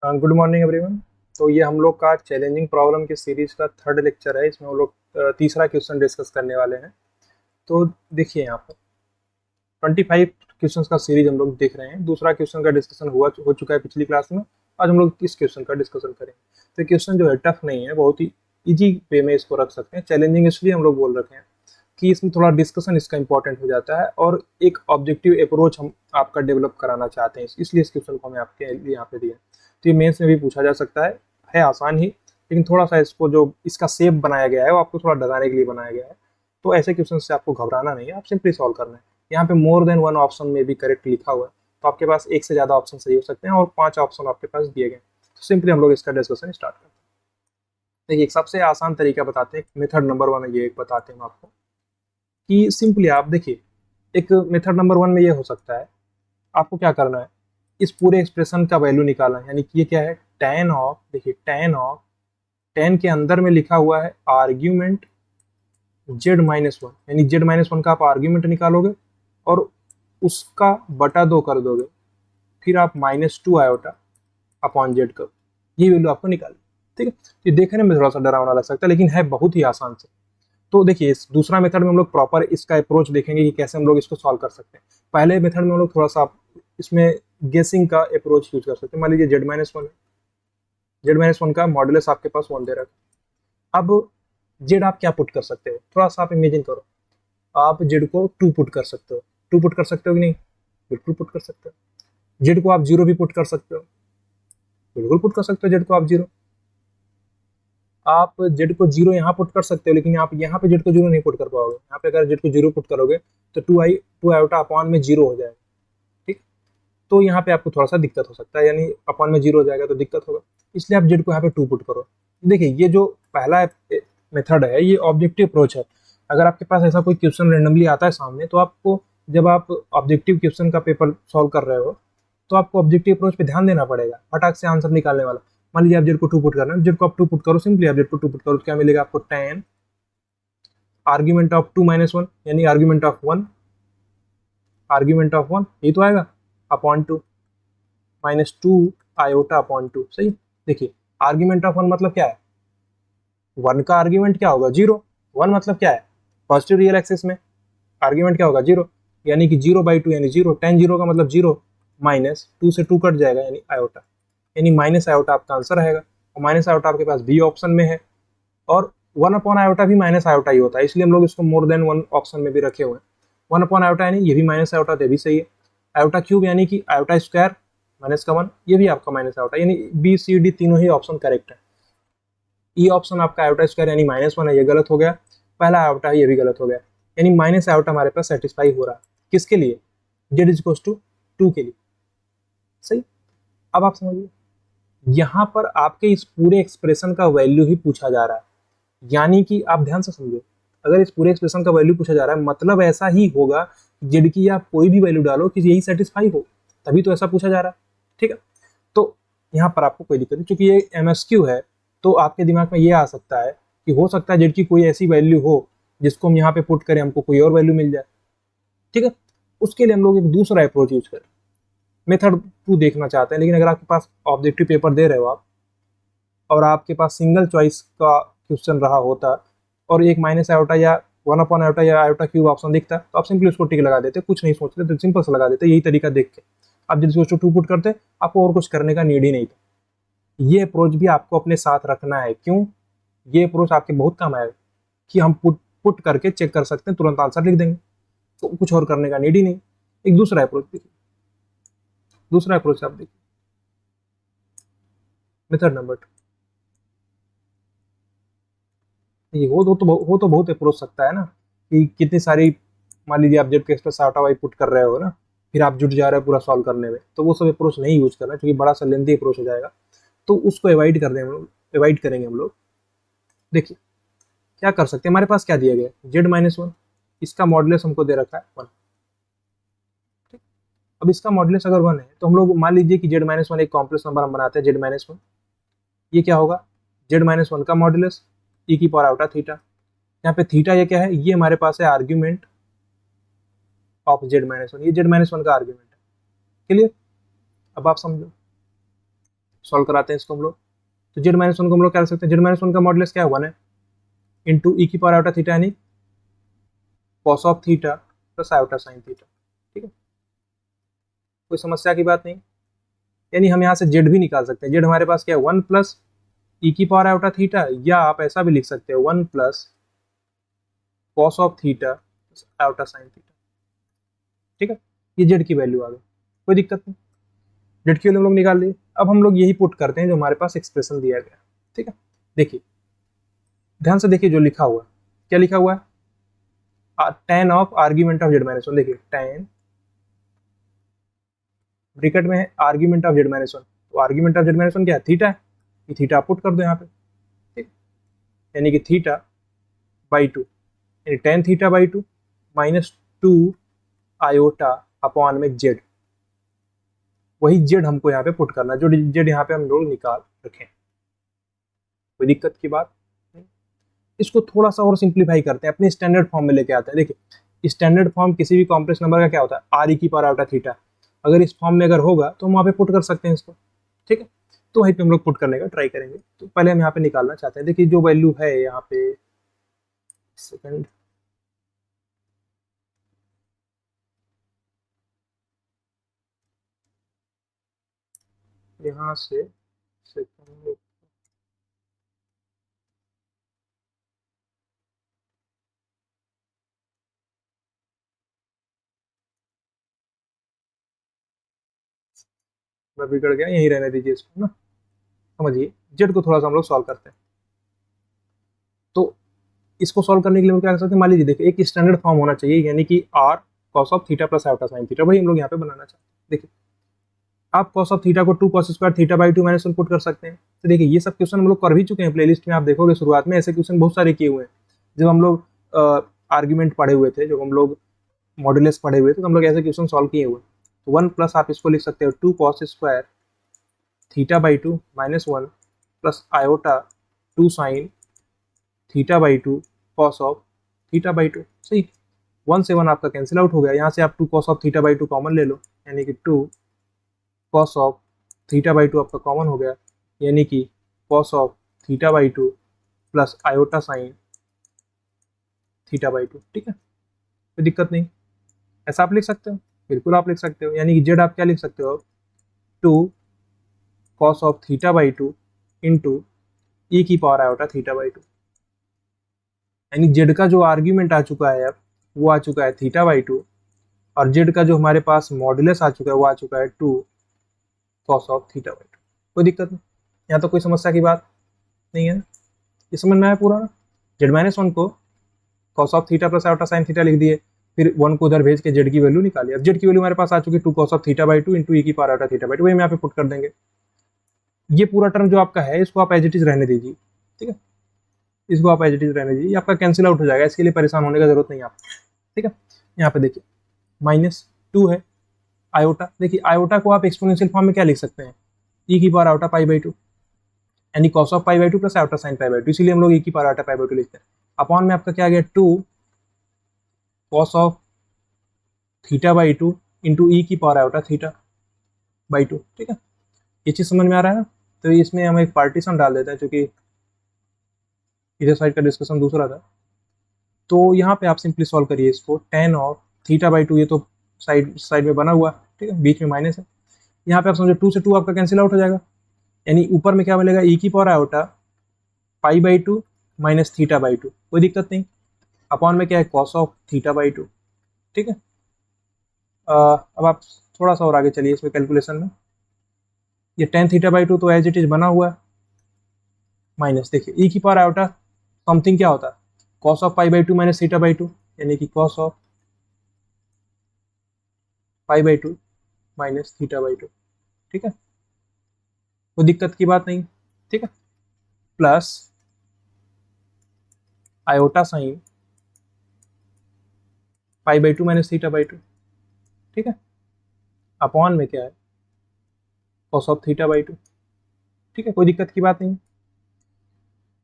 Good morning everyone. तो ये हम लोग का चैलेंजिंग प्रॉब्लम की सीरीज का थर्ड लेक्चर है। इसमें हम लोग तीसरा क्वेश्चन डिस्कस करने वाले हैं। तो देखिए यहाँ पर 25 क्वेश्चंस का सीरीज हम लोग देख रहे हैं। दूसरा क्वेश्चन का डिस्कशन हो चुका है पिछली क्लास में। आज हम लोग इस क्वेश्चन का डिस्कशन करेंगे। तो क्वेश्चन जो है टफ नहीं है, बहुत ही इजी वे में इसको रख सकते हैं। चैलेंजिंग इसलिए हम लोग बोल रखे हैं कि इसमें थोड़ा डिस्कशन इसका इंपॉर्टेंट हो जाता है और एक ऑब्जेक्टिव अप्रोच हम आपका डेवलप कराना चाहते हैं, इसलिए इस क्वेश्चन को हमें आपके लिए यहाँ पे दिया। तो ये मेंस में भी पूछा जा सकता है आसान ही, लेकिन थोड़ा सा इसको जो इसका शेप बनाया गया है वो आपको थोड़ा डराने के लिए बनाया गया है। तो ऐसे क्वेश्चन से आपको घबराना नहीं है, आप सिंपली सॉल्व करना है। यहाँ पे मोर देन वन ऑप्शन में भी करेक्ट लिखा हुआ है, तो आपके पास एक से ज़्यादा ऑप्शन सही हो सकते हैं और 5 ऑप्शन आपके पास दिए गए। तो सिंपली हम लोग इसका डिस्कशन स्टार्ट करते हैं। देखिए एक सबसे आसान तरीका बताते हैं, मेथड नंबर 1 ये एक बताते हैं आपको कि सिंपली आप देखिए, एक मेथड नंबर 1 में ये हो सकता है, आपको क्या करना है, इस पूरे एक्सप्रेशन का वैल्यू निकालना है। यानी कि ये क्या है, tan ऑफ, देखिए tan के अंदर में लिखा हुआ है आर्ग्यूमेंट z-1, यानी z-1 का आप आर्ग्यूमेंट निकालोगे और उसका बटा 2 कर दोगे, फिर आप -2 आयोटा अपॉन जेड का ये वैल्यू आपको निकालनी। ठीक है, ये देखने में थोड़ा सा डरावना लग सकता है लेकिन है बहुत ही आसान से। तो देखिए इस दूसरा मेथड में हम लोग प्रॉपर इसका अप्रोच देखेंगे कि कैसे हम लोग इसको सॉल्व कर सकते हैं। पहले मेथड में हम लोग थोड़ा सा इसमें गेसिंग का अप्रोच यूज कर सकते हैं। मान लीजिए z-1 है, z-1 का मॉडुलस आपके पास 1 दे रखा है। अब जेड आप क्या पुट कर सकते हो, थोड़ा सा आप इमेजिन करो, आप जेड को 2 पुट कर सकते हो। 2 पुट कर सकते हो कि नहीं, बिल्कुल पुट कर सकते हो। जेड को आप 0 भी पुट कर सकते हो, बिल्कुल पुट कर सकते हो जेड को आप 0। आप जेड को 0 यहाँ पुट कर सकते हो, लेकिन आप यहाँ पे जेड को 0 नहीं पुट कर पाओगे। यहाँ पे अगर जेड को 0 पुट करोगे तो 2 आयोटा अपॉन में 0 हो जाएगा। ठीक, तो यहाँ पे आपको थोड़ा सा दिक्कत हो सकता है, यानी अपॉन में 0 हो जाएगा तो दिक्कत होगा, इसलिए आप जेड को यहाँ पे 2 पुट करो। देखिए ये जो पहला मेथड है ये ऑब्जेक्टिव अप्रोच है। अगर आपके पास ऐसा कोई क्वेश्चन रेंडमली आता है सामने, तो आपको जब आप ऑब्जेक्टिव क्वेश्चन का पेपर सॉल्व कर रहे हो तो आपको ऑब्जेक्टिव अप्रोच पे ध्यान देना पड़ेगा, फटाक से आंसर निकालने वाला। मान लीजिए आप जेड को 2 पुट करना है, जेड को आप 2 पुट करो, सिंपली आप जेड को 2 पुट करो तो क्या मिलेगा आपको, tan आर्ग्यूमेंट ऑफ 2 - 1, यानी आर्ग्यूमेंट ऑफ 1 ये तो आएगा अपॉन 2 -2 आयोटा अपॉन 2। सही, देखिए आर्ग्यूमेंट ऑफ 1 मतलब क्या है, 1 का आर्ग्यूमेंट क्या होगा, 0। 1 मतलब क्या है, पॉजिटिव रियल एक्सिस में आर्ग्यूमेंट क्या होगा, 0, यानी कि 0/2 यानी 0। tan 0 का मतलब 0, -2 से 2 कट जाएगा यानी आयोटा, यानी माइनस आयोटा आपका आंसर रहेगा। और माइनस आयोटा आपके पास बी ऑप्शन में है, और 1 अपॉन आयोटा भी माइनस आयोटा ही होता है, इसलिए हम लोग इसको मोर देन 1 ऑप्शन में भी रखे हुए हैं। 1 अपॉन आयोटा यानी ये भी माइनस आयोटा, तो ये भी सही है। आयोटा क्यूब यानी कि आयोटा स्क्वायर -1, ये भी आपका माइनस आयोटा, यानी बी सी डी तीनों ही ऑप्शन करेक्ट है। ई ऑप्शन आपका आयोटा स्क्वायर यानी -1 है, ये गलत हो गया। पहला आयोटा है, ये भी गलत हो गया, यानी माइनस आयोटा हमारे पास सेटिस्फाई हो रहा है। किसके लिए, z = 2 के लिए। सही, अब आप समझिए यहाँ पर आपके इस पूरे एक्सप्रेशन का वैल्यू ही पूछा जा रहा है, यानी कि आप ध्यान से समझो, अगर इस पूरे एक्सप्रेशन का वैल्यू पूछा जा रहा है मतलब ऐसा ही होगा, जेड की आप कोई भी वैल्यू डालो कि यही सेटिस्फाई हो, तभी तो ऐसा पूछा जा रहा है। ठीक है, तो यहाँ पर आपको कोई दिक्कत नहीं, क्योंकि ये एमएसक्यू है तो आपके दिमाग में ये आ सकता है कि हो सकता है जेड की कोई ऐसी वैल्यू हो जिसको हम यहाँ पे पुट करें, हमको कोई और वैल्यू मिल जाए। ठीक है, उसके लिए हम लोग एक दूसरा अप्रोच यूज करें, मेथड 2 देखना चाहते हैं। लेकिन अगर आपके पास ऑब्जेक्टिव पेपर दे रहे हो आप, और आपके पास सिंगल चॉइस का क्वेश्चन रहा होता और एक माइनस आयोटा या 1 अपॉन आयोटा या आयोटा क्यूब ऑप्शन दिखता, तो आप सिंपली उसको टिक लगा देते, कुछ नहीं सोचते, तो सिंपल से लगा देते। यही तरीका देख के आप जिसको 2 पुट करते, आपको और कुछ करने का नीड ही नहीं था। ये अप्रोच भी आपको अपने साथ रखना है। क्यों, ये अप्रोच आपके बहुत काम आएगा कि हम पुट पुट करके चेक कर सकते हैं, तुरंत आंसर लिख देंगे, तो कुछ और करने का नीड ही नहीं। एक दूसरा अप्रोच देखिए, दूसरा अप्रोच आप देखिए, मेथड नंबर 2। ये हो तो बहुत अप्रोच सकता है ना, कि कितनी सारी, मान लीजिए आप जेड के एक्सप्रेस आटा वाई पुट कर रहे हो ना, फिर आप जुट जा रहे हो पूरा सॉल्व करने में, तो वो सब अप्रोच नहीं यूज करना, क्योंकि बड़ा सा लेंथी अप्रोच हो जाएगा, तो उसको अवॉइड कर देंगे हम लोग, अवॉइड करेंगे हम लोग। देखिए क्या कर सकते हैं, हमारे पास क्या दिया गया, z-1, इसका मॉडुलस हमको दे रखा है 1। ठीक, अब इसका मॉडुलस अगर 1 है तो हम लोग मान लीजिए कि z-1 एक कॉम्प्लेक्स नंबर हम बनाते हैं, z-1, ये क्या होगा, z-1 का मॉडुलस e की पावर आउटा थीटा। यहाँ पे थीटा ये क्या है, ये हमारे पास है आर्ग्यूमेंट ऑफ z-1, ये z-1 का आर्ग्यूमेंट है। क्लियर, अब आप समझो, सॉल्व कराते हैं इसको हम लोग। तो जेड माइनस वन को हम लोग क्या कर सकते हैं, जेड माइनस वन का मॉडुलस क्या है, 1 है, इंटू ई की पावर आयोटा थीटा यानी cos of theta plus iota sine theta. ठीक है, कोई समस्या की बात नहीं। यानी हम यहाँ से जेड भी निकाल सकते हैं। जेड हमारे पास क्या है, 1 प्लस ई की पावर आयोटा थीटा, या आप ऐसा भी लिख सकते हो 1 plus cos of theta iota sine theta. ठीक है, ये जेड की वैल्यू आ गई, कोई दिक्कत नहीं। जेड की वैल्यू हम लोग निकाल लिए। अब हम लोग यही पुट करते हैं जो हमारे पास एक्सप्रेशन दिया गया। ठीक है, देखिए ध्यान से देखिए जो लिखा हुआ है, क्या लिखा हुआ है, tan of argument of z minus one. देखिए tan ब्रैकेट में है argument of z minus one, तो argument of z minus one क्या है, थीटा है। ये थीटा पुट कर दो यहाँ पे, ठीक, यानी कि थीटा बाई टू, यानी tan theta by two minus 2 iota upon में जेड। वही जेड हमको यहाँ पे पुट करना है, जो जेड यहाँ पे हम लोग निकाल रखें। कोई दिक्कत की बात नहीं। इसको थोड़ा सा और सिंप्लीफाई करते हैं, अपने स्टैंडर्ड फॉर्म में लेके आते हैं। देखिए स्टैंडर्ड फॉर्म किसी भी कॉम्प्लेक्स नंबर का क्या होता है, आर ई की पावर आयोटा थीटा। अगर इस फॉर्म में अगर होगा तो हम वहाँ पे पुट कर सकते हैं इसको। ठीक है, तो वहीं पे हम लोग पुट करने का ट्राई करेंगे। तो पहले हम यहाँ पे निकालना चाहते हैं। देखिए जो वैल्यू है यहाँ पे, सेकंड, यहाँ से सेकंड, मैं बिगड़ गया, यहीं रहने दीजिए इसको ना। समझिए जेड को थोड़ा सा हम लोग सॉल्व करते हैं। तो इसको सॉल्व करने के लिए हम क्या कर सकते हैं, मान लीजिए देखिए एक स्टैंडर्ड फॉर्म होना चाहिए, यानी कि R cos of theta plus iota sine theta, वही हम लोग यहाँ पे बनाना चाहते हैं। देखिए आप कॉस ऑफ थीटा को 2 cos square theta by 2 minus 1 put कर सकते हैं। तो देखिए ये सब क्वेश्चन हम लोग कर भी चुके हैं प्लेलिस्ट में, आप देखोगे शुरुआत में ऐसे क्वेश्चन बहुत सारे किए हुए हैं। जब हम लोग आर्ग्यूमेंट पढ़े हुए थे, जब हम लोग मॉड्यूलस पढ़े हुए थे, तो हम लोग ऐसे क्वेश्चन सॉल्व किए हुए। तो 1 प्लस आप इसको लिख सकते हो 2 cos square theta by 2 minus 1 plus iota 2 sine theta by 2 cos of theta by 2। सही, 1 से 1 आपका कैंसिल आउट हो गया। यहाँ से आप 2 cos of theta by 2 common ले लो, यानी कि 2 कॉस ऑफ थीटा बाई 2 आपका कॉमन हो गया, यानी कि cos of theta by 2 plus iota sine theta by 2। ठीक है, कोई दिक्कत नहीं, ऐसा आप लिख सकते हो, बिल्कुल आप लिख सकते हो। यानी कि जेड आप क्या लिख सकते हो, 2 cos of theta by 2 into e की पावर आयोटा थीटा बाई 2। यानी जेड का जो आर्ग्यूमेंट आ चुका है अब, वो आ चुका है थीटा बाई 2, और जेड का जो हमारे पास मॉडुलस आ चुका है वो आ चुका है 2 कॉस ऑफ थीटा बाई 2। कोई दिक्कत नहीं, यहाँ तो कोई समस्या की बात नहीं है ना, ये समझ में आया पूरा ना। जेड माइनस वन को cos of theta plus iota sine theta लिख दिए, फिर 1 को उधर भेज के जेड की वैल्यू निकाली। अब जेड की वैल्यू हमारे पास आ चुकी है 2 cos of theta by 2 into e की पावर आयोटा थीटा बाई 2, वही हम यहाँ पे पुट कर देंगे। ये पूरा टर्म जो आपका है इसको आप एज इट इज रहने दीजिए। ठीक है, इसको आप एज इट इज रहने दीजिए, ये आपका कैंसिल आउट हो जाएगा, इसके लिए परेशान होने का जरूरत नहीं है आपको। ठीक है, यहाँ पे देखिए माइनस 2 है आयोटा। देखिए आयोटा को आप एक्सपोनेंशियल फॉर्म में क्या लिख सकते हैं, ई की पावर आयोटा पाई बाई 2, यानी cos of pi by 2 plus iota sine pi by 2, इसीलिए हम लोग ई की पावर आयोटा पाई बाई 2 लिखते हैं। अपॉन में आपका क्या आ गया, 2 cos of theta by 2 into e की पावर आयोटा थीटा बाई 2। ठीक है, ये चीज़ समझ में आ रहा है ना। तो इसमें हम एक पार्टीशन डाल देते हैं, क्योंकि इधर साइड का डिस्कशन दूसरा था। तो यहाँ पे आप सिंपली सॉल्व करिए इसको, टेन ऑफ थीटा बाई 2, ये तो साइड साइड में बना हुआ, ठीक है, बीच में माइनस है। यहाँ पे आप समझो 2 से 2 आपका कैंसिल आउट हो जाएगा, यानी ऊपर में क्या मिलेगा, ई की power iota pi by 2 minus theta by 2, कोई दिक्कत नहीं। अपॉन में क्या है, कॉस ऑफ थीटा बाई 2। ठीक है, अब आप थोड़ा सा और आगे चलिए इसमें कैलकुलेशन में। ये टेन थीटा बाई 2 तो एज इट इज बना हुआ है, माइनस देखिए ई की पावर आयोटा समथिंग क्या होता है, cos of pi by 2 minus theta by 2, यानी कि cos of pi by 2 minus theta by 2। ठीक है, कोई दिक्कत की बात नहीं। ठीक है, plus iota sine pi by 2 minus theta by 2। ठीक है, अपॉन में क्या है, कॉस ऑफ थीटा बाई 2। ठीक है, कोई दिक्कत की बात नहीं।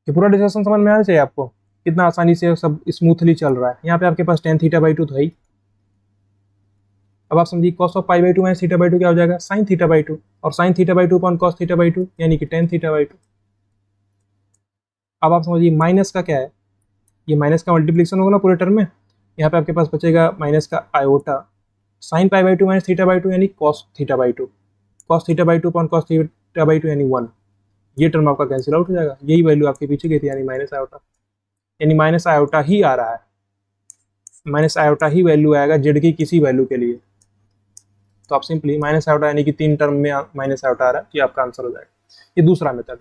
ये पूरा डिस्कशन समझ में आना चाहिए आपको, कितना आसानी से सब स्मूथली चल रहा है। यहाँ पे आपके पास टेन थीटा बाई 2 तो है ही, अब आप समझिए cos of pi by two minus theta by to क्या हो जाएगा, साइन थीटा बाई टू, और sine theta by two upon cos theta by two यानी कि टेन थीटा बाई टू। अब आप समझिए माइनस का क्या है, ये माइनस का मल्टीप्लिकेशन होगा ना पूरे टर्म में, यहाँ पे आपके पास बचेगा माइनस का iota sine pi by two minus theta by two यानी cos theta by two, cos theta by two upon cos theta by two यानी 1। ये टर्म आपका कैंसिल आउट हो जाएगा, यही वैल्यू आपके पीछे गई थी यानी माइनस आयोटा, यानी माइनस आयोटा ही आ रहा है, माइनस आयोटा ही वैल्यू आएगा जेड की किसी वैल्यू के लिए। तो आप सिंपली माइनस आयोटा यानी कि 3 टर्म में माइनस आयोटा आ रहा है, ये आपका आंसर हो जाएगा। ये दूसरा मेथड।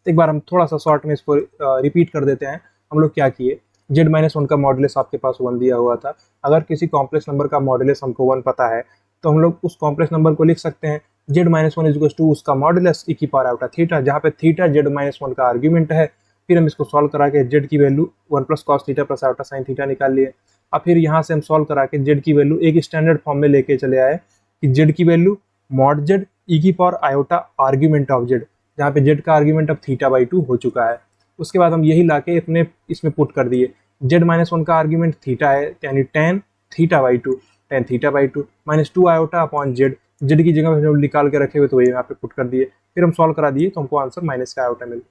एक बार हम थोड़ा सा शॉर्ट में इसको रिपीट कर देते हैं। हम लोग क्या किए, जेड माइनस वन का मॉडुलस आपके पास 1 दिया हुआ था। अगर किसी कॉम्प्लेक्स नंबर का मॉडुलस हमको 1 पता है तो हम लोग उस कॉम्प्लेक्स नंबर को लिख सकते हैं Z minus one is to उसका मॉडुलस ई की पावर आयोटा थीटा, जहाँ पे थीटा जेड माइनस वन का आर्ग्यूमेंट है। फिर हम इसको सॉल्व करा के जेड की value 1 plus cos theta plus iota sine theta निकाल लिए। अब फिर यहाँ से हम सॉल्व करा के जेड की वैल्यू एक स्टैंडर्ड फॉर्म में लेके चले आए कि जेड की वैल्यू मॉड जेड ई की power iota argument of Z, जहाँ पे जेड का आर्ग्यूमेंट अब थीटा बाई टू हो चुका है। उसके बाद हम यही लाके अपने इसमें पुट कर दिए, जेड माइनस वन का आर्ग्यूमेंट थीटा है यानी tan theta by to, tan theta by two minus 2 iota upon Z, Z की जगह हम निकाल के रखे हुए तो वही यहाँ पे पुट कर दिए। फिर हम सॉल्व करा दिए तो हमको आंसर माइनस का आयोटा मिल।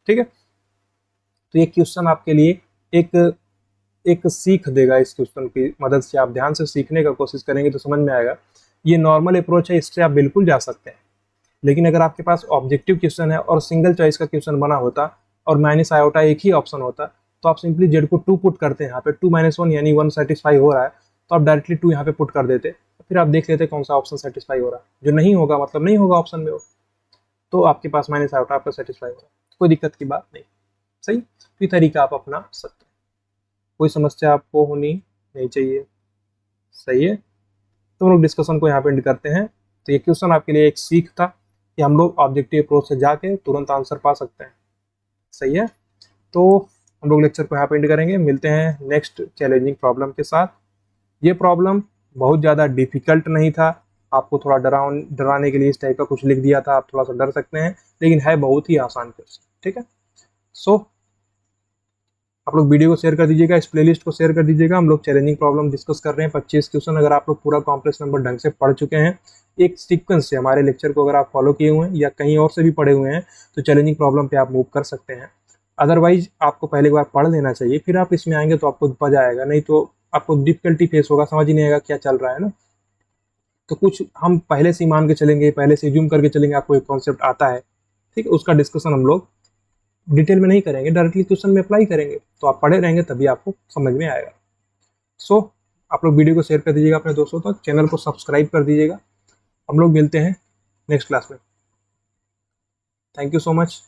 ठीक है, तो ये क्वेश्चन आपके लिए एक एक सीख देगा। इस क्वेश्चन की मदद से आप ध्यान से सीखने का कोशिश करेंगे तो समझ में आएगा। ये नॉर्मल अप्रोच है, इससे आप बिल्कुल जा सकते हैं। लेकिन अगर आपके पास ऑब्जेक्टिव क्वेश्चन है और सिंगल चॉइस का क्वेश्चन बना होता और माइनस आयोटा एक ही ऑप्शन होता तो आप सिंपली जेड को 2 पुट करते हैं, यहाँ पे 2 माइनस 1 यानी 1 सेटिस्फाई हो रहा है तो आप डायरेक्टली 2 यहाँ पे पुट कर देते, फिर आप देख लेते कौन सा ऑप्शन सेटिस्फाई हो रहा है। जो नहीं होगा मतलब नहीं होगा ऑप्शन में वो, तो आपके पास माइनस आयोटा आपका सेटिस्फाई हो रहा है, कोई दिक्कत की बात नहीं। सही, तो ये तरीका आप अपना सकते हैं, कोई समस्या आपको होनी नहीं चाहिए। सही है, तो हम लोग डिस्कशन को यहाँ पे एंड करते हैं। तो ये क्वेश्चन आपके लिए एक सीख था कि हम लोग ऑब्जेक्टिव अप्रोच से जाके तुरंत आंसर पा सकते हैं। सही है, तो हम लोग लेक्चर को यहाँ पे एंड करेंगे, मिलते हैं नेक्स्ट चैलेंजिंग प्रॉब्लम के साथ। ये प्रॉब्लम बहुत ज़्यादा डिफिकल्ट नहीं था, आपको थोड़ा डराने के लिए इस टाइप का कुछ लिख दिया था, आप थोड़ा सा डर सकते हैं, लेकिन है बहुत ही आसान क्वेश्चन। ठीक है, सो आप लोग वीडियो को शेयर कर दीजिएगा, इस प्लेलिस्ट को शेयर कर दीजिएगा। हम लोग चैलेंजिंग प्रॉब्लम डिस्कस कर रहे हैं 25 क्वेश्चन। अगर आप लोग पूरा कॉम्प्लेक्स नंबर ढंग से पढ़ चुके हैं, एक सीक्वेंस से हमारे लेक्चर को अगर आप फॉलो किए हुए हैं या कहीं और से भी पढ़े हुए हैं तो चैलेंजिंग प्रॉब्लम पे आप मूव कर सकते हैं। अदरवाइज आपको पहले एक बार पढ़ लेना चाहिए, फिर आप इसमें आएंगे तो आपको मजा आएगा, नहीं तो आपको डिफिकल्टी फेस होगा, समझ ही नहीं आएगा क्या चल रहा है ना। तो कुछ हम पहले से ही मान के चलेंगे, पहले से ज्यूम करके चलेंगे, आपको एक कॉन्सेप्ट आता है, ठीक है, उसका डिस्कशन हम लोग डिटेल में नहीं करेंगे, डायरेक्टली क्वेश्चन में अप्लाई करेंगे। तो आप पढ़े रहेंगे तभी आपको समझ में आएगा। सो आप लोग वीडियो को शेयर कर दीजिएगा अपने दोस्तों तक, चैनल को सब्सक्राइब कर दीजिएगा। हम लोग मिलते हैं नेक्स्ट क्लास में। Thank you so much.